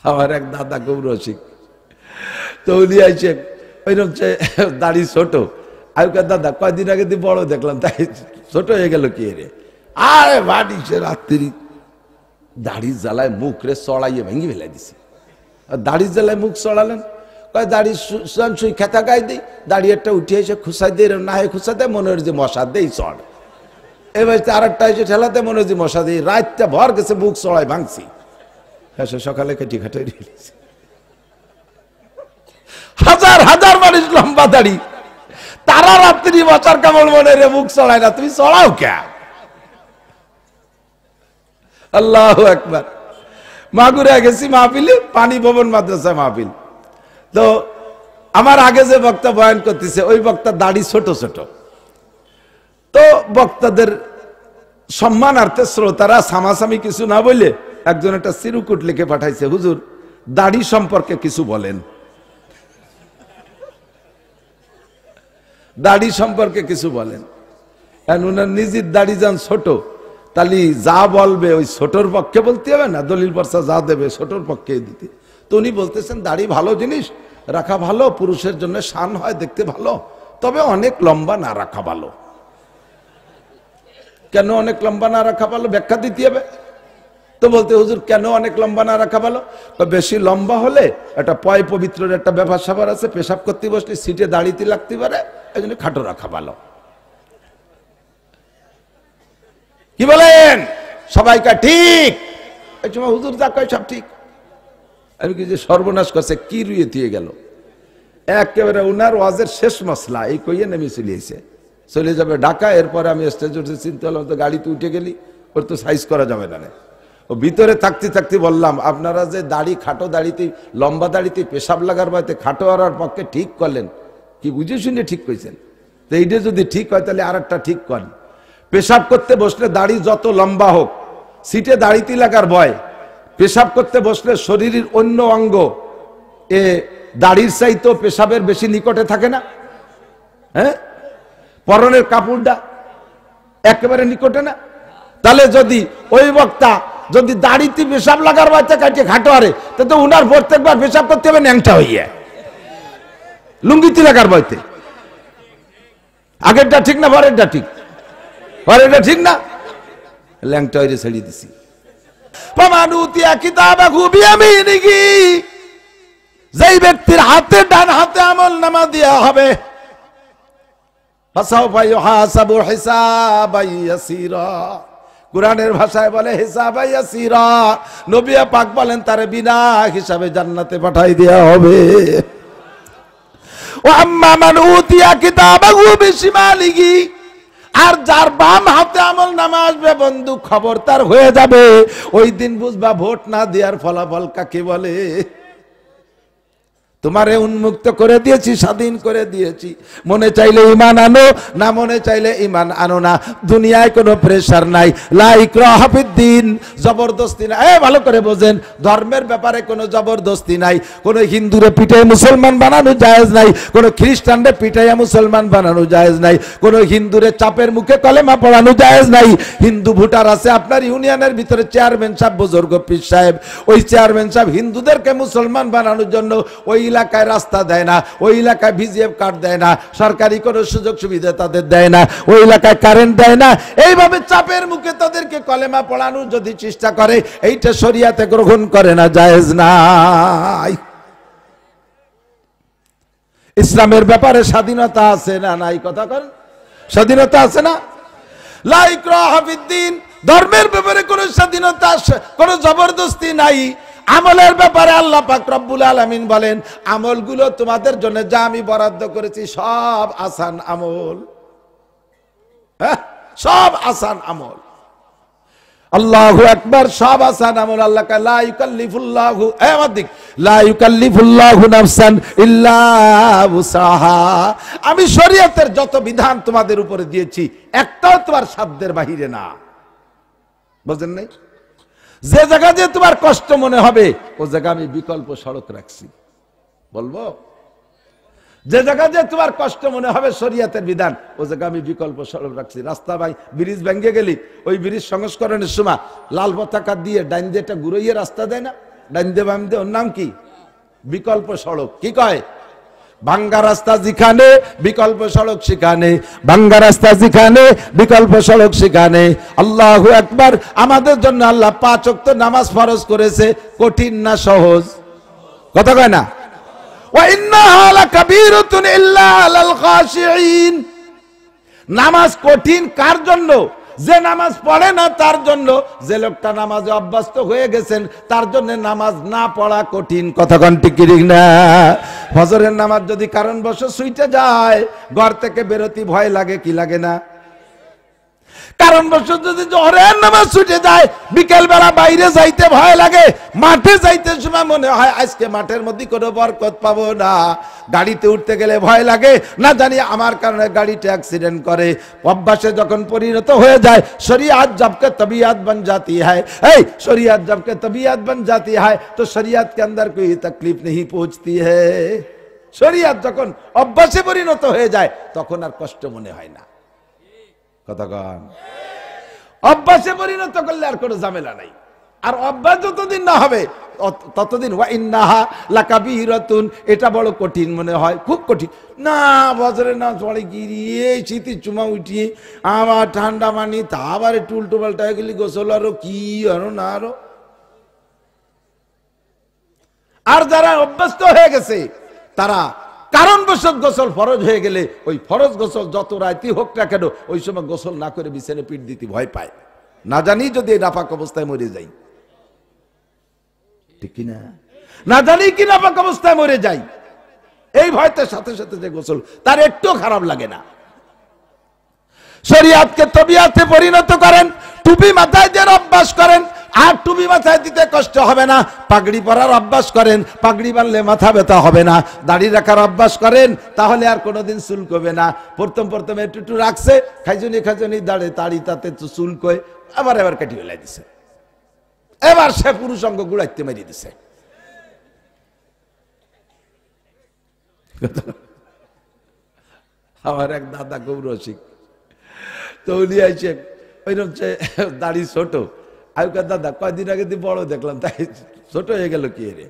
আমার এক দাদা খুব রসিক, তো উনি আইসে ওইরকম দাড়ি ছোট, আগেকার দাদা কয়দিন আগে দিয়ে বড় দেখলাম, তাই ছোট হয়ে গেল কি রে? আরে বাড়ি সে রাত্রি দাড়ির জ্বালায় মুখ রে চড়াইয়ে ভেঙে ফেলে দিছে। দাড়ির জ্বালায় মুখ চড়ালেন, কয় দাড়ি সুই খেতা গায়ে দিই, দাড়ি একটা উঠে এসে খুসাই দিয়ে না হয় খুসা দেয়, মনে হয় যে মশা দেই চড়। এবার আর একটা এসে ঠেলাতে মনে হয় যে মশা দিই, রাতটা ভর গেছে মুখ চড়াই ভাঙছি, সকালে কেটে খাটে হাজার হাজার মানুষ লম্বা দাড়ি, তারা রাত্রি মশার কামড় মনে রে মুখ চড়ায় না, তুমি চড়াও কে? আল্লাহু আকবার। মাগুরা গেছি মাহফিলে, পানি ভবন মাদ্রাসা মাহফিল। তো আমার আগে যে বক্তা বয়ান করতেছে ওই বক্তা দাড়ি ছোট ছোট, তো বক্তাদের সম্মানার্থে শ্রোতারা সামাসামি কিছু না বলে একজন একটা চিরকুট লিখে পাঠাইছে, হুজুর দাড়ি সম্পর্কে কিছু বলেন, দাড়ি সম্পর্কে কিছু বলেন। উনার নিজের দাড়ি যান ছোট, তাহলে যা বলবে ওই ছোটর পক্ষে বলতে হবে না, দলিল পর্চা যা দেবে ছোটর পক্ষে দিতে। তো উনি বলতেছেন দাড়ি ভালো জিনিস, রাখা ভালো, পুরুষের জন্য শান হয়, দেখতে ভালো, তবে অনেক লম্বা না রাখা ভালো। কেন অনেক লম্বা না রাখা ভালো ব্যাখ্যা দিতে হবে। তো বলতে হুজুর কেন অনেক লম্বা না রাখা ভালো? বেশি লম্বা হলে একটা পয় পবিত্রের একটা ব্যাপার স্যাপার আছে, পেশাব করতে বসলে সিটে দাঁড়িয়ে লাগতে পারে, এই জন্য খাটো রাখা ভালো। কি বলেন সবাইকা? ঠিক। এই সময় হুজুর যা কয় সব ঠিক। আমি কি যে সর্বনাশ করছে, কি রুয়ে দিয়ে গেল একেবারে উনার ওয়াজের শেষ মশলা এই কইয়ে নেমে চলে যাবে ঢাকা। এরপরে আমি স্টেজ উঠে চিন্তা করলাম, তো গাড়িতে উঠে গেলি, ওর তো সাইজ করা যাবে না। ও ভিতরে থাকতে থাকতে বললাম, আপনারা যে দাড়ি খাটো দাড়িতে লম্বা দাড়িতে পেশাব লাগার বাড়িতে খাটো হওয়ার পক্ষে ঠিক করলেন, কি বুঝে শুনে ঠিক কইছেন? তো এইটা যদি ঠিক হয় তাহলে আর একটা ঠিক করেন, পেশাব করতে বসলে দাড়ি যত লম্বা হোক, সিটে দাড়িতে লাগার ভয়, পেশাব করতে বসলে শরীরের অন্য অঙ্গ এ দাড়ির চাইতো পেশাবের বেশি নিকটে থাকে না? হ্যাঁ, পরনের কাপড়টা একেবারে নিকটে না? তাহলে যদি ওই বক্তা যদি দাড়িতে পেশাব লাগার বাচ্চা কাটিয়ে খাটো আরে, তো উনার প্রত্যেকবার পেশাব করতে হবে ন্যাংটা হইয়া, লুঙ্গিতে লাগার বইতে। আগেরটা ঠিক না পরেরটা ঠিক? পরেরটা ঠিক না, ল্যাংটা হইরে ছেড়ে দিছি। যেই ব্যক্তির হাতে ডান হাতে আমল নামা দেয়া হবে, কুরআনের ভাষায় বলে হিসাবাই ইয়াসিরা, নবী পাক বলেন তারে বিনা হিসাবে জান্নাতে পাঠাই দেয়া হবে। ওয়া আম্মা মান উতিয়া কিতাবাহু বিশিমালিহি, আর যার বাম হাতে আমল নামা আসবে বন্ধু, খবর তার হয়ে যাবে। ওই দিন বুঝবা ভোট না দেওয়ার ফলাফল কাকে বলে। তোমারে উন্মুক্ত করে দিয়েছি, স্বাধীন করে দিয়েছি, মনে চাইলে ঈমান আনো, না মনে চাইলে ঈমান আনো না। দুনিয়ায় কোনো প্রেসার নাই, লা ইকরাহা ফিদ্দিন, জবরদস্তি নাই। ভালো করে বোঝেন, ধর্মের ব্যাপারে কোনো জবরদস্তি নাই। কোনো হিন্দুরে পিটাই মুসলমান বানানো জায়েজ নাই, কোনো খ্রিস্টানরে পিটাইয়া মুসলমান বানানো জায়েজ নাই, কোনো হিন্দুরে চাপের মুখে কলেমা পড়ানো জায়েজ নাই। হিন্দু ভোটার আছে আপনার ইউনিয়নের ভিতরে, চেয়ারম্যান সাহেব, বুজুর্গ পীর সাহেব, ওই চেয়ারম্যান সাহেব হিন্দুদেরকে মুসলমান বানানোর জন্য ওই এলাকায় রাস্তা দেয় না, ওই এলাকায় ভিজিএফ কার্ড দেয় না, সরকারি কোনো সুযোগ সুবিধা তাদের দেয় না, ওই এলাকায় কারেন্ট দেয় না। এইভাবে চাপের মুখে তাদেরকে কলেমা পড়ানোর যদি চেষ্টা করে, এইটা শরিয়াতে গ্রহণ করে না, জায়েজ নাই। ইসলামের ব্যাপারে স্বাধীনতা আছে না নাই? কথা কর, স্বাধীনতা আছে না? লা ইকরাহা ফিদ্দিন, ধর্মের ব্যাপারে কোনো স্বাধীনতা, কোনো জবরদস্তি নাই। আমলের ব্যাপারে আল্লাহ পাক রব্বুল আলামিন বলেন, আমলগুলো তোমাদের জন্য যা আমি বরাদ্দ করেছি সব আসান আমল, সব আসান আমল। আল্লাহু আকবার, সব আসান আমল। আল্লাহ কা লা ইউকাল্লিফুল্লাহু, লা ইউকাল্লিফুল্লাহু নাফসান ইল্লা উসাহা। আমি শরীয়তের যত বিধান তোমাদের উপরে দিয়েছি একটাও তোমার সাধ্যের বাহিরে না। বুঝেন নাই? যে জায়গা দিয়ে তোমার কষ্ট মনে হবে ও জায়গা আমি বিকল্প সড়ক রাখছি। বলবো, যে জায়গা দিয়ে তোমার কষ্ট মনে হবে শরীয়তের বিধান, ও জায়গা আমি বিকল্প সড়ক রাখছি। রাস্তা ভাই ব্রিজ ভেঙে গেলি, ওই ব্রিজ সংস্করণের সময় লাল পতাকা দিয়ে ডাইন দিয়ে একটা ঘুরাইয়ে রাস্তা দেয় না, ডান দিয়ে বাম দিয়ে, ওর নাম কি? বিকল্প সড়ক। কি কয়? ভাঙ্গা রাস্তা যেখানে বিকল্প সড়ক সেখানে, ভাঙ্গা রাস্তা যেখানে বিকল্প সড়ক সেখানে। আল্লাহু আকবার। আমাদের জন্য আল্লাহ 5 ওয়াক্ত নামাজ ফরজ করেছে, কঠিন না সহজ? কথা কয় না? ওয়া ইন্নাহা লাকাবীরাতুন ইল্লা আলাল খাশিঈন। নামাজ কঠিন কার জন্য? যে নামাজ পড়ে না তার জন্য। যে লোকটা নামাজে অভ্যস্ত হয়ে গেছেন তার জন্য নামাজ না পড়া কঠিন। কথা কোন ঠিক না? ফজরের নামাজ যদি কারণবশ ছুটে যায়, ঘর থেকে বেরোতে ভয় লাগে কি লাগে না? কারণবশ যদি জোহরের নামাজ ছুটে যায়, বিকেল বেলা বাইরে যাইতে ভয় লাগে, মাঠে যাইতে সময় মনে হয় আজকে মাঠের মধ্যে কোনো বরকত পাবো না। গাড়িতে উঠতে গেলে ভয় লাগে, না জানি আমার কারণে গাড়িতে অ্যাক্সিডেন্ট করে। অভ্যাসে যখন পরিণত হয়ে যায়, শরিয়াত জবকে তবিয়ত बन जाती है, এই শরিয়াত জবকে তবিয়ত बन जाती है तो शरीयत के अंदर कोई तकलीफ नहीं पहुंचती है। শরিয়াত যখন অভ্যাসে পরিণত হয়ে যায় তখন আর কষ্ট মনে হয় না। কথা কন। অভ্যাসে পরিণত করলে আর কোনো ঝামেলা নাই। আর অভ্যাস যতদিন না হবে ততদিন ওয়া ইন্নাহা লাকাবীরাতুন, এটা বড় কঠিন মনে হয়, খুব কঠিন। না বছরে না চড়ে গিয়ে শীতের চুমা উঠিয়ে আমার ঠান্ডা মানি, তা আবার একটু উল্টো পাল্টা হয়ে গেলি, গোসল আরো কি আরো না আরো। আর যারা অভ্যস্ত হয়ে গেছে তারা কারণবশত গোসল ফরজ হয়ে গেলে ওই ফরজ গোসল যত রাইতি হোক না কেন, ওই সময় গোসল না করে বিছানে পিঠ দিতে ভয় পায়, না জানি যদি নাপাক অবস্থায় মরে যাই। ঠিক কিনা? না জানি কি নাপাক অবস্থায় মরে যাই, এই ভয়তে সাথে সাথে যে গোসল, তার একটু খারাপ লাগে না। শরিয়াতকে তবিয়তে পরিণত করেন, টুপি মাথায় দিয়ে অভ্যাস করেন, আর টুপি মাথায় দিতে কষ্ট হবে না। পাগড়ি পরার অভ্যাস করেন, পাগড়ি বানলে মাথা ব্যথা হবে না। দাড়ি রাখার অভ্যাস করেন, তাহলে আর কোনোদিন চুলকবে না। প্রথম একটু রাখছে, খাইজনি দাড়ি তাতে চুলকয়, এবার কেটে ফেলাই দিছে, এবার সে পুরুষাঙ্গ গুড়াইতে মেরিয়ে দিছে। আমার এক দাদা খুব রসিক, তো উনি আইছে ওইরকম দাড়ি ছোট। আজকাল দাদা কয়দিন আগে বড় দেখলাম, তাই ছোট হয়ে গেল কি রে?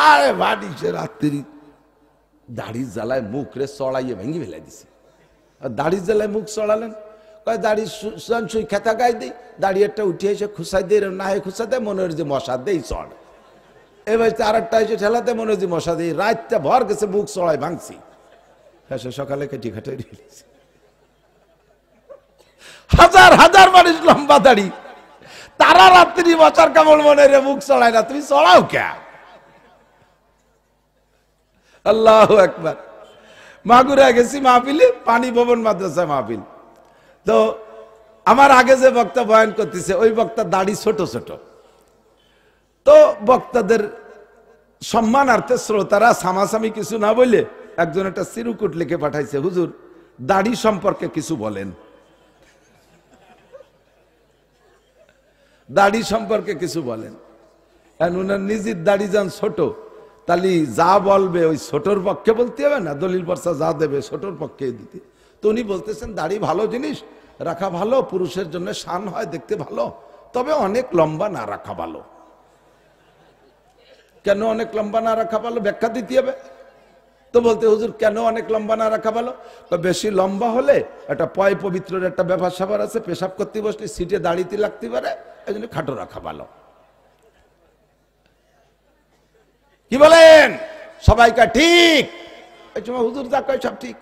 আরে বাড়ি সে রাত্রি দাড়ির জ্বালায় মুখ রে চড়াইয়ে ভেঙে ফেলাই দিছে। দাড়ির জ্বালায় মুখ চড়ালেন, কয় দাড়ি সুই খেতা গায়ে দিই, দাড়ি একটা উঠিয়ে এসে খুসাই দিয়ে না হয় খুসা দেয়, মনে হয় যে মশা দেই চড়। এবার আর একটা এসে ঠেলাতে মনে হয় যে মশা দিই, রাতটা ভর গেছে মুখ চড়াই ভাঙছি। হ্যাঁ, সকালে কেটে খাটাই দিয়েছি। হাজার হাজার মানুষ লম্বা দাড়ি, তারা রাত্রি বছর কামড় মনে রে মুখ চড়ায় না, তুমি চড়াও কে? আল্লাহু আকবার। মাগুরা গেছি মাহফিলে, পানি ভবন মাদ্রাসা মাহফিল। তো আমার আগে যে বক্তা বয়ান করতেছে, ওই বক্তা দাড়ি ছোট ছোট। তো বক্তাদের সম্মানার্থে শ্রোতারা সামাসামি কিছু না বলে একজন একটা চিরকুট লিখে পাঠাইছে, হুজুর দাড়ি সম্পর্কে কিছু বলেন, দাড়ি সম্পর্কে কিছু বলেন। উনার নিজের দাড়ি যান ছোট, তাহলে যা বলবে ওই ছোটর পক্ষে বলতে হবে না, দলিল পর্চা যা দেবে ছোটর পক্ষে দিতে। তো উনি বলতেছেন দাড়ি ভালো জিনিস, রাখা ভালো, পুরুষের জন্য শান হয়, দেখতে ভালো, তবে অনেক লম্বা না রাখা ভালো। কেন অনেক লম্বা না রাখা ভালো ব্যাখ্যা দিতে হবে। তো বলতে হুজুর কেন অনেক লম্বা না রাখা ভালো? বেশি লম্বা হলে একটা পয় পবিত্রের একটা ব্যাপার স্যাপার আছে, পেশাব করতে বসলে সিটে দাঁড়িয়ে লাগতে পারে, এই জন্য খাটো রাখা ভালো। কি বলেন? সবাইকা ঠিক? এই সময় হুজুর যা কয় সব ঠিক।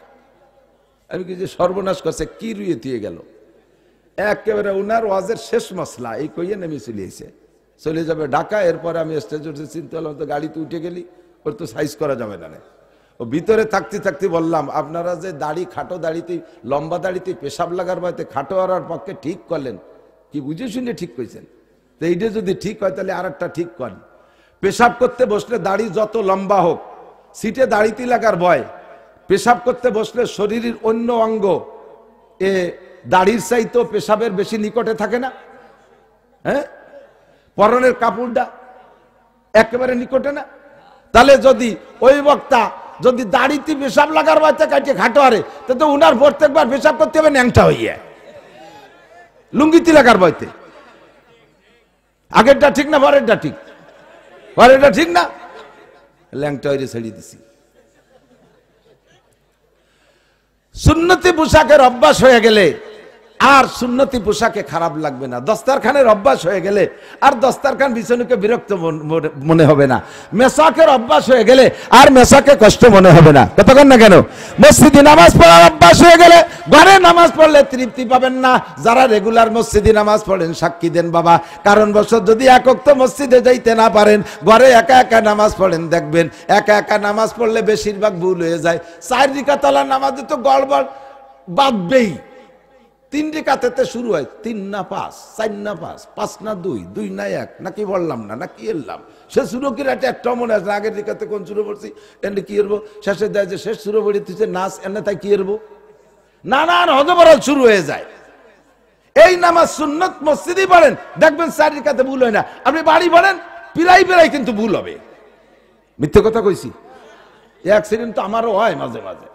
আমি কি যে সর্বনাশ করছে, কি রুয়ে দিয়ে গেল একেবারে উনার ওয়াজের শেষ মশলা এই কইয়ে নেমে চলে যাবে ঢাকা। এরপরে আমি স্টেজ উঠে চিন্তা করলাম, তো গাড়িতে উঠে গেলি, ওর তো সাইজ করা যাবে না। ও ভিতরে থাকতে থাকতে বললাম, আপনারা যে দাড়ি খাটো দাড়িতে লম্বা দাড়িতে পেশাব লাগার বাড়িতে খাটো হওয়ার পক্ষে ঠিক করলেন, কি বুঝে শুনে ঠিক কইছেন? তো এইটা যদি ঠিক হয় তাহলে আর একটা ঠিক করেন, পেশাব করতে বসলে দাড়ি যত লম্বা হোক, সিটে দাড়িতে লাগার ভয়, পেশাব করতে বসলে শরীরের অন্য অঙ্গ এ দাড়ির চাইতো পেশাবের বেশি নিকটে থাকে না? হ্যাঁ, পরনের কাপড়টা একেবারে নিকটে না? তাহলে যদি ওই বক্তা যদি দাড়িতে পেশাব লাগার বাচ্চা কাটিয়ে খাটো আরে, তো উনার প্রত্যেকবার পেশাব করতে হবে ন্যাংটা হইয়া, লুঙ্গিতে লাগার বইতে। আগেরটা ঠিক না পরেরটা ঠিক? আর এটা ঠিক না, ল্যাংটা হইরে ছেড়ে দিছি। সুন্নতি পোশাকের অভ্যাস হয়ে গেলে আর সুন্নতি পোশাকে খারাপ লাগবে না। দস্তারখানের অভ্যাস হয়ে গেলে আর দস্তারখান বিছানুকে বিরক্ত মনে হবে না। মেসাকের অভ্যাস হয়ে গেলে আর মেসাকে কষ্ট মনে হবে না। কতক্ষণ না কেন, মসজিদে নামাজ পড়ার অভ্যাস হয়ে গেলে ঘরে নামাজ পড়লে তৃপ্তি পাবেন না। যারা রেগুলার মসজিদে নামাজ পড়েন সাক্ষী দেন বাবা, কারণ বছর যদি এক ওয়াক্ত মসজিদে যাইতে না পারেন, ঘরে একা একা নামাজ পড়েন, দেখবেন একা একা নামাজ পড়লে বেশিরভাগ ভুল হয়ে যায়। 4 রাকাত নামাজে তো গড়বড় বাঁধবেই। 3 রাকাতে শুরু হয় 3 না 5, 4 না 5, 5 না 2, 2 না 1, নাকি বললাম না নাকি এলাম। সে শুরু কি রাতে একটা মনে আছে, আগের রাকাতে কোন শুরু পড়ছি এনে কি করবো, শেষে দেয় যে শেষ শুরু পড়ে তুই নাচ এনে তাই কি করবো, নানান হজবরল শুরু হয়ে যায়। এই নামাজ সুন্নত মসজিদে পড়েন, দেখবেন 4 রাকাতে ভুল হয় না। আপনি বাড়ি পড়েন প্রায় কিন্তু ভুল হবে। মিথ্যে কথা কইছি? অ্যাক্সিডেন্ট তো আমারও হয় মাঝে মাঝে।